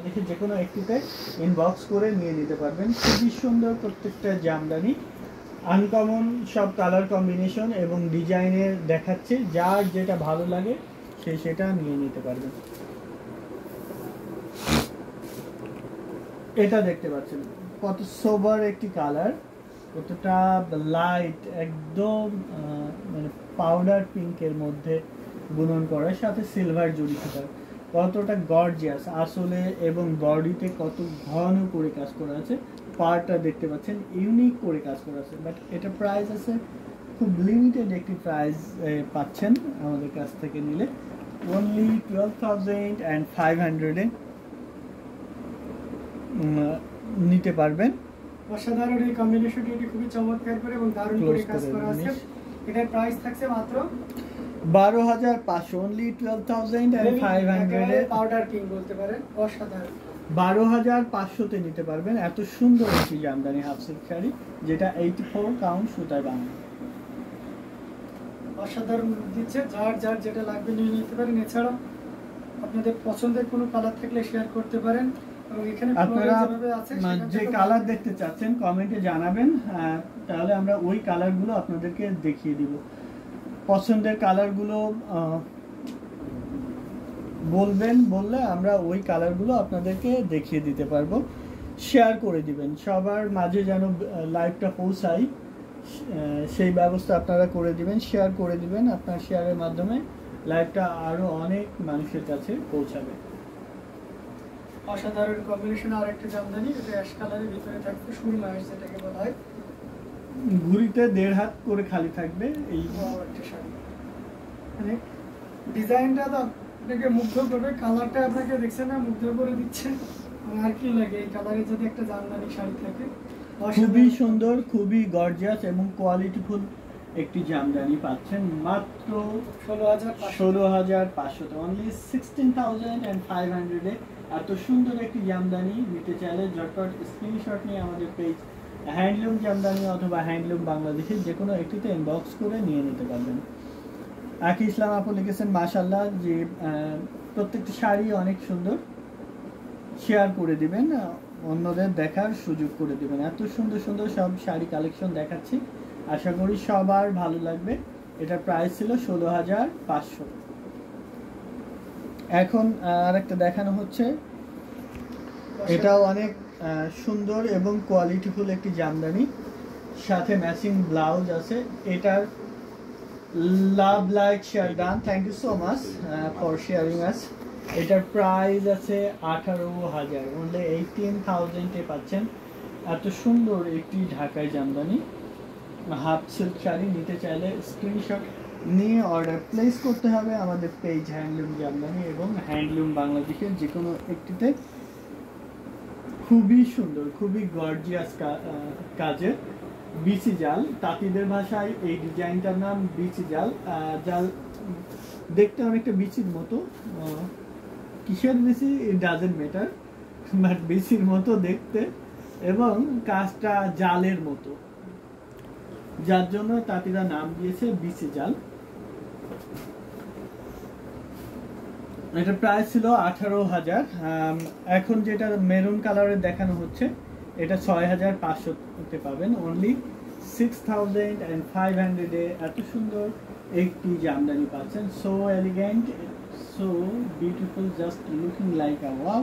দেখে যে কোনো একটিতে ইনবক্স করে নিয়ে নিতে পারবেন। খুবই সুন্দর প্রত্যেকটা জামদানি, আনকমন সব কালার কম্বিনেশন এবং ডিজাইনের দেখাচ্ছে। যার যেটা ভালো লাগে সে সেটা নিয়ে নিতে পারবেন। এটা দেখতে পাচ্ছেন কত সোবার একটি কালার, কতটা লাইট, একদম মানে পাউডার পিঙ্কের মধ্যে বুনন করা, সাথে সিলভার জড়ি সুতার, কতটা গর্জিয়াস আসলে, এবং বডিতে কত ঘন করে কাজ করা আছে। পার্টটা দেখতে পাচ্ছেন ইউনিক করে কাজ করা আছে। বাট এটা প্রাইস আছে খুব লিমিটেড একটি প্রাইস পাচ্ছেন আমাদের কাছ থেকে নিলে, অনলি 12,500 নিতে পারবেন। অসাধারণ এই কম্বিনেশনটি, এটি খুবই চমৎকার করে এবং দারুণ করে কাজ করা আছে। এটার প্রাইস থাকছে মাত্র 12,500, অনলি 12,500 পাউডার কিং বলতে পারেন। অসাধারণ 12,500 নিতে পারবেন এত সুন্দর একটি জামদানি হাফ সিল্ক শাড়ি, যেটা 84 কাউন্ট সুতায় বানানো। অসাধারণ দিচ্ছে, যার যার যেটা লাগবে নিয়ে নিতে পারেন। এছাড়াও আপনাদের পছন্দের কোনো কালার থাকলে শেয়ার করতে পারেন। আপনারা যে কালার দেখতে চাচ্ছেন কমেন্টে জানাবেন, তাহলে আমরা ওই কালারগুলো আপনাদেরকে দেখিয়ে দিব। পছন্দের কালারগুলো বলবেন, বললে আমরা ওই কালারগুলো আপনাদেরকে দেখিয়ে দিতে পারবো। শেয়ার করে দিবেন, সবার মাঝে যেন লাইভটা পৌঁছায় সেই ব্যবস্থা আপনারা করে দিবেন। শেয়ার করে দিবেন, আপনার শেয়ারের মাধ্যমে লাইভটা আরো অনেক মানুষের কাছে পৌঁছাবে। অসাধারণ কম্বিনেশন। আর একটা জামদানি, এটা অ্যাশ কালারের ভিতরে থাকবে সুরমা অ্যাশ যেটাকে বলা হয়, ঘুড়িতে 1.5 হাত করে খালি থাকবে। এই একটা শাড়ি, মানে ডিজাইনটা তো আপনাকে মুগ্ধ করবে, কালারটা আপনাকে দেখছেন না মুগ্ধ করে দিচ্ছে। আর কি লাগে এই কালারে যদি একটা জামদানি শাড়ি থাকে। খুবই সুন্দর, খুবই গর্জিয়াস এবং কোয়ালিটিফুল একটি জামদানি পাচ্ছেন মাত্র 16,500, অনলি 16,500 এত সুন্দর একটি জামদানি নিতে চাইলে ঝটপট স্ক্রিনশট নিয়ে আমাদের পেজ হ্যান্ডলুম জামদানি অথবা হ্যান্ডলুম বাংলাদেশের যে কোনো একটিতে ইনবক্স করে নিয়ে নিতে পারবেন। আকি ইসলাম আপু লিখেছেন মাশাআল্লাহ, যে প্রত্যেকটি শাড়ি অনেক সুন্দর, শেয়ার করে দিবেন, অন্যদের দেখার সুযোগ করে দিবেন। এত সুন্দর সুন্দর সব শাড়ি কালেকশন দেখাচ্ছি, আশা করি সবার ভালো লাগবে। এটার প্রাইস ছিল 16,500। এখন আরেকটা দেখানো হচ্ছে, এটাও অনেক সুন্দর এবং কোয়ালিটিফুল একটি জামদানি, সাথে ম্যাচিং ব্লাউজ আছে। এটার love like share done, thank you so much for sharing us. এটার প্রাইস আছে 18,000, অনলি 18,000 পাচ্ছেন এত সুন্দর একটি ঢাকাই জামদানি হাফ সিল্ক শাড়ি। নিতে চাইলে স্ক্রিনশট নিয়ে অর্ডার প্লেস করতে হবে আমাদের পেজ হ্যান্ডলুম জামদানি এবং হ্যান্ডলুম বাংলাদেশের যে কোনো একটিতে। খুবই সুন্দর, খুবই গর্জিয়াস কাজের বিচি জাল, তাঁতিদের ভাষায় এই ডিজাইনটার নাম বিচি জাল। জাল দেখতে অনেকটা বিচির মতো, কিসের বিচি ইট ডাজেন্ট ম্যাটার, বাট বিচির মতো দেখতে এবং কাজটা জালের মতো, যার জন্য তাঁতিরা নাম দিয়েছে বিচি জাল। এটা প্রাইস ছিল 18,000। এখন যেটা মেরুন কালারের দেখানো হচ্ছে এটা 6,500 পাবেন, অনলি 6,500 এত সুন্দর একটি জামদানি পাচ্ছেন। So elegant, so beautiful, just looking like a wow.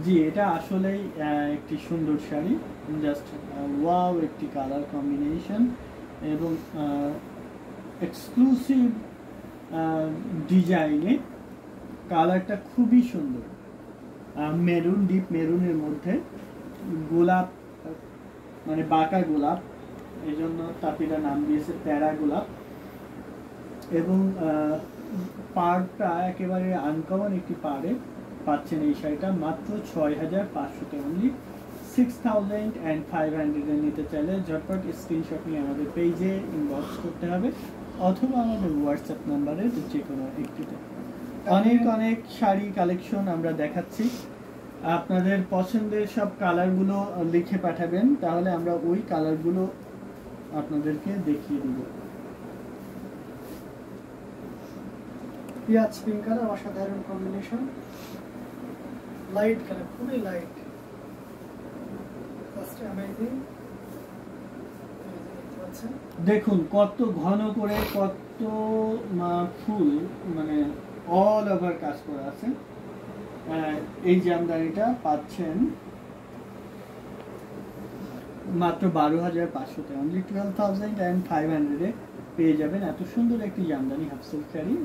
জি, এটা আসলেই একটি সুন্দর শাড়ি, জাস্ট ওয়াও একটি কালার কম্বিনেশন এবং এক্সক্লুসিভ ডিজাইনে। কালারটা খুবই সুন্দর, মেরুন, ডিপ মেরুনের মধ্যে গোলাপ, মানে বাঁকা গোলাপ, এই জন্য তাঁতিরা নাম দিয়েছে প্যারা গোলাপ। এবং পাড়টা একেবারে আনকমন একটি পাড়ে পাচ্ছেন এই শাড়িটা মাত্র 6,500, অনলি 6,500 নিতে চাইলে ঝটপট স্ক্রিনশট নিয়ে আমাদের পেজে ইনবক্স করতে হবে অথবা আমাদের হোয়াটসঅ্যাপ নাম্বারে যে কোনো একটিতে। অনেক অনেক শাড়ি কালেকশন আমরা দেখাচ্ছি, আপনাদের পছন্দের সব কালারগুলো লিখে পাঠাবেন, তাহলে আমরা ওই কালারগুলো আপনাদেরকে দেখিয়ে দিব। পিয়াজ পিঙ্ক কালার, অসাধারণ কম্বিনেশন। লাইট কালার, খুবই লাইট, জাস্ট অ্যামেজিং। দেখতে পাচ্ছেন দেখুন কত ঘন করে, কত ফুল, মানে অল ওভার কাজ করা আছে। এই জামদানিটা পাচ্ছেন মাত্র 12,500-তে, অনলি 12,500-এ পেয়ে যাবেন এত সুন্দর একটি Jamdani half silk sari.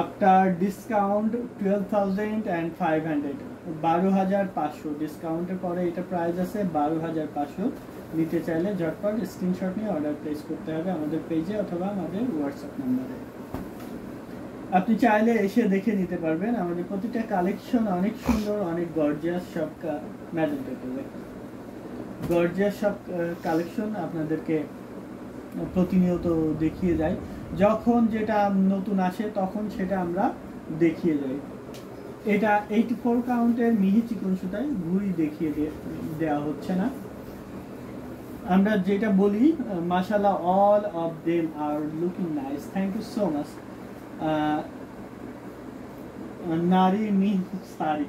After discount 12,500, 12,500 ডিসকাউন্টের পরে এটা প্রাইস আছে 12,500। নিতে চাইলে ঝটপট স্ক্রিনশট নিয়ে অর্ডার প্লেস করতে হবে আমাদের পেজে অথবা আমাদের হোয়াটসঅ্যাপ নাম্বারে। আপনি চাইলে এসে দেখে নিতে পারবেন। আমাদের প্রতিটা কালেকশন অনেক সুন্দর, অনেক গর্জিয়াস, সব ম্যাজেন্টা কালার, গর্জিয়াস সব কালেকশন আপনাদেরকে প্রতিনিয়ত দেখিয়ে যাই। যখন যেটা নতুন আসে তখন সেটা আমরা দেখিয়ে যাই। এটা 84 কাউন্টের মিহি চিকন সুতায় ঘুড়ি দেখিয়ে দেওয়া হচ্ছে না। আমরা যেটা বলি মাশাআল্লাহ, all of them are looking nice, thank you so much. নারী মিন শাড়ি,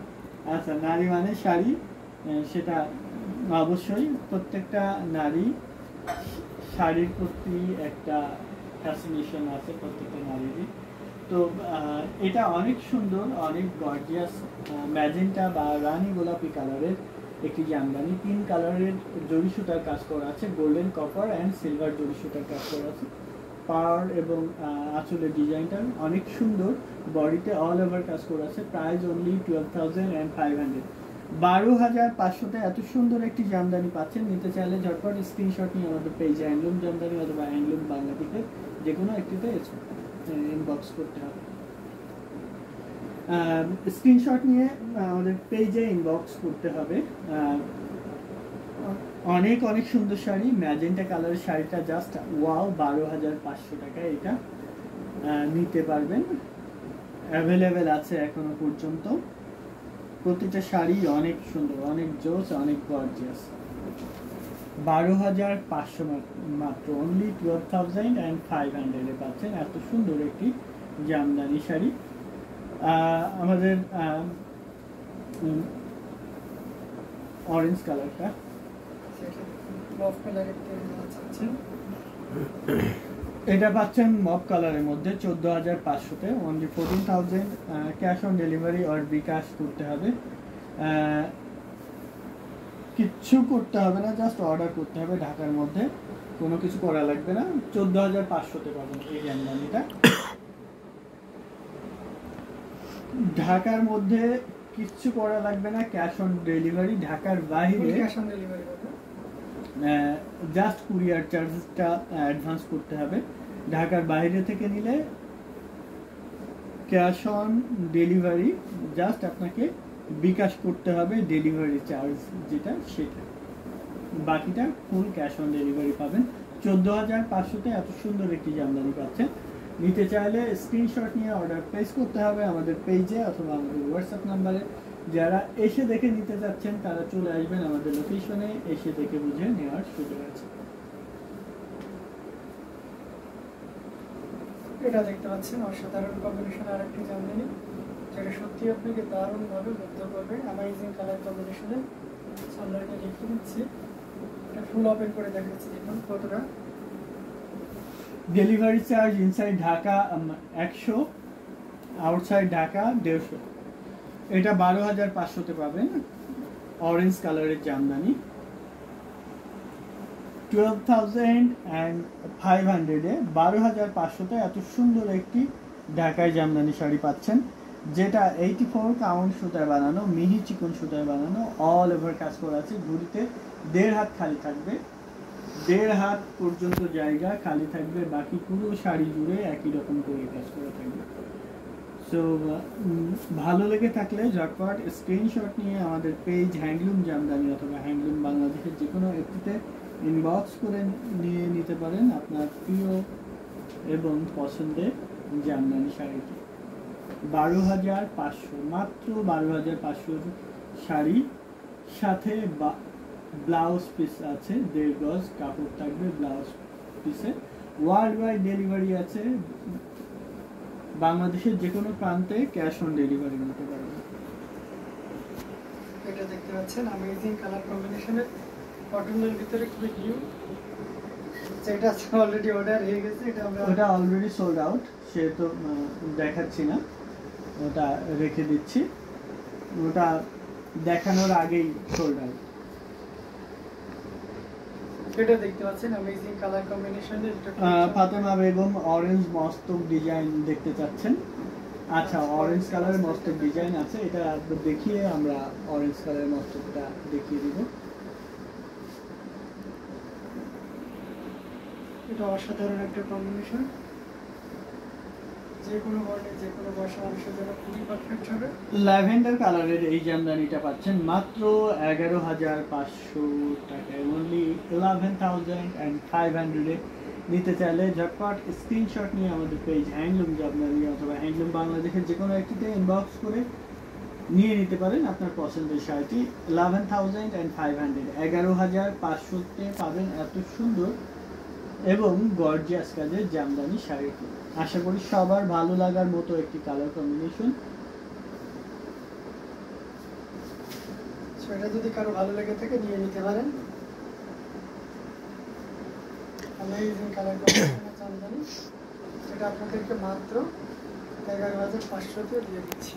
আচ্ছা নারী মানে শাড়ি, সেটা অবশ্যই প্রত্যেকটা নারী শাড়ির প্রতি একটা ফ্যাসিনেশন আছে প্রত্যেকটা নারীরই। তো এটা অনেক সুন্দর, অনেক গর্জিয়াস ম্যাজেন্টা বা রানী গোলাপি কালারের একটি জামদানি। 3 কালারের জরি সুতার কাজ করা আছে, গোল্ডেন, কপার অ্যান্ড সিলভার জরি সুতার কাজ করা আছে। পাড় এবং আঁচলের ডিজাইনটা অনেক সুন্দর, বডিতে অল ওভার কাজ করা আছে। প্রাইস অনলি 12,500, 12,500-তে এত সুন্দর একটি জামদানি পাচ্ছেন। নিতে চাইলে ঝটপট স্ক্রিনশট নিয়ে আমাদের পেজে হ্যান্ডলুম জামদানি অথবা হ্যান্ডলুম বাংলাদেশে যে কোনো একটিতে ইনবক্স করতে হবে। স্ক্রিনশট নিয়ে আমাদের পেজে ইনবক্স করতে হবে। অনেক অনেক সুন্দর শাড়ি, ম্যাজেন্টা কালারের শাড়িটা জাস্ট ওয়াও, 12,500 টাকায় এটা নিতে পারবেন। অ্যাভেলেবেল আছে এখনো পর্যন্ত। প্রতিটা শাড়ি অনেক সুন্দর, অনেক জোস, অনেক গর্জিয়াস। 12,500 মাত্র, অনলি 12,500-এ পাচ্ছেন এত সুন্দর একটি জামদানি শাড়ি। আমাদের অরেঞ্জ কালারটা, এটা পাচ্ছেন মব কালারের মধ্যে 14,500-তে, অনলি 14,000। ক্যাশ অন ডেলিভারি আর বিকাশ করতে হবে, কিচ্ছু করতে হবে না, জাস্ট অর্ডার করতে হবে। ঢাকার মধ্যে কোনো কিছু করা লাগবে না। 14,500-তে পাবেন এই জামদানিটা। ঢাকার মধ্যে কিচ্ছু করা লাগবে না, ক্যাশ অন ডেলিভারি। ঢাকার বাইরে cash on delivery just courier চার্জটা অ্যাডভান্স করতে হবে। ঢাকার বাইরে থেকে নিলে ক্যাশ অন ডেলিভারি জাস্ট আপনাকে বিকাশ করতে হবে, ডেলিভারি চার্জ যেটা সেটা, বাকিটা ফুল ক্যাশ অন ডেলিভারি পাবেন। 14,500-তে এত সুন্দর একটি জামদানি পাচ্ছেন। নিতে চাইলে স্ক্রিনশট নিয়ে অর্ডার প্লেস করতে হবে আমাদের পেজে অথবা আমাদের হোয়াটসঅ্যাপ নাম্বারে। যারা এসে দেখে নিতে চাচ্ছেন তারা চলে আসবেন আমাদের লোকেশনে, এসে দেখে বুঝে নেওয়ার সুযোগ আছে। এটা দেখতে পাচ্ছেন অসাধারণ কম্বিনেশন আর একটি জামদানি, যেটা সত্যি আপনাকে দারুণভাবে মুগ্ধ করবে। অ্যামেজিং কালার কম্বিনেশনে সামনেটা লিখে দিচ্ছি, এটা ফুল ওপেন করে দেখাচ্ছি, দেখুন কতটা। Delivery charge inside Dhaka 100, outside Dhaka 150। এটা 12,500-তে পাবেন অরেঞ্জ কালারের জামদানি। 12,500-এ 12,500-তে এত সুন্দর একটি ঢাকায় জামদানি শাড়ি পাচ্ছেন, যেটা 84 কাউন্ট সুতায় বানানো, মিহি চিকন সুতায় বানানো, অল ওভার কাজ করা আছে। ঘুড়িতে 1.5 হাত খালি থাকবে, 1.5 হাত পর্যন্ত জায়গা খালি থাকবে, বাকি পুরো শাড়ি জুড়ে একই রকম করে কাজ করা থাকবে। সো ভালো লেগে থাকলে ঝটপট স্ক্রিনশট নিয়ে আমাদের পেজ হ্যান্ডলুম জামদানি অথবা হ্যান্ডলুম বাংলাদেশের যে কোনো একটিতে ইনবক্স করে নিয়ে নিতে পারেন আপনার প্রিয় এবং পছন্দের জামদানি শাড়িটি। 12,500, মাত্র 12,500 শাড়ি, সাথে ব্লাউজ পিস আছে, 1.5 গজ কাপড় থাকবে ব্লাউজ পিসে। ওয়ার্ল্ড ওয়াইড ডেলিভারি আছে, বাংলাদেশের যে কোনো প্রান্তে ক্যাশ অন ডেলিভারি নিতে পারবেন। এটা দেখতে পাচ্ছেন অ্যামেজিং কালার কম্বিনেশনের কটনের ভিতরে খুবই নিউ, যেটা অলরেডি অর্ডার হয়ে গেছে। এটা আমরা ওটা অলরেডি সোল্ড আউট, সেহেতু দেখাচ্ছি না, ওটা রেখে দিচ্ছি। ওটা দেখানোর আগেই সোল্ড আউট। এটা দেখতে পাচ্ছেন অ্যামেজিং কালার কম্বিনেশনের। ফাতেমা বেগম অরেঞ্জ মস্তক ডিজাইন দেখতে চাচ্ছেন। আচ্ছা, অরেঞ্জ কালারের মস্তক ডিজাইন আছে, এটা দেখিয়ে আমরা অরেঞ্জ কালারের মস্তকটা দেখিয়ে দিব। এটা অসাধারণ একটা কম্বিনেশন, যে কোনো বর্ণের যে কোনো বয়সের মানুষের জন্য খুবই পারফেক্ট হবে। ল্যাভেন্ডার কালারের এই জামদানিটা পাচ্ছেন মাত্র 11,500 টাকায়, অনলি 11,500 নিতে চাইলে ঝটপট স্ক্রিনশট নিয়ে আমাদের পেজ হ্যান্ডলুম জামদানি অথবা হ্যান্ডলুম বাংলাদেশের যে কোনো একটিতে ইনবক্স করে নিয়ে নিতে পারেন আপনার পছন্দের শাড়িটি। 11,500, 11,500-তে পাবেন এত সুন্দর এবং গর্জিয়াস কাজের জামদানি শাড়িটি। আশা করি সবার ভালো লাগার মতো একটি কালার কম্বিনেশন। সেটা যদি কারো ভালো লেগে থাকে নিয়ে নিতে পারেন। অ্যামেজিং কালার কম্বিনেশনের জামদানি, যেটা আপনাদেরকে মাত্র 11,500-তে দিয়ে দিচ্ছি।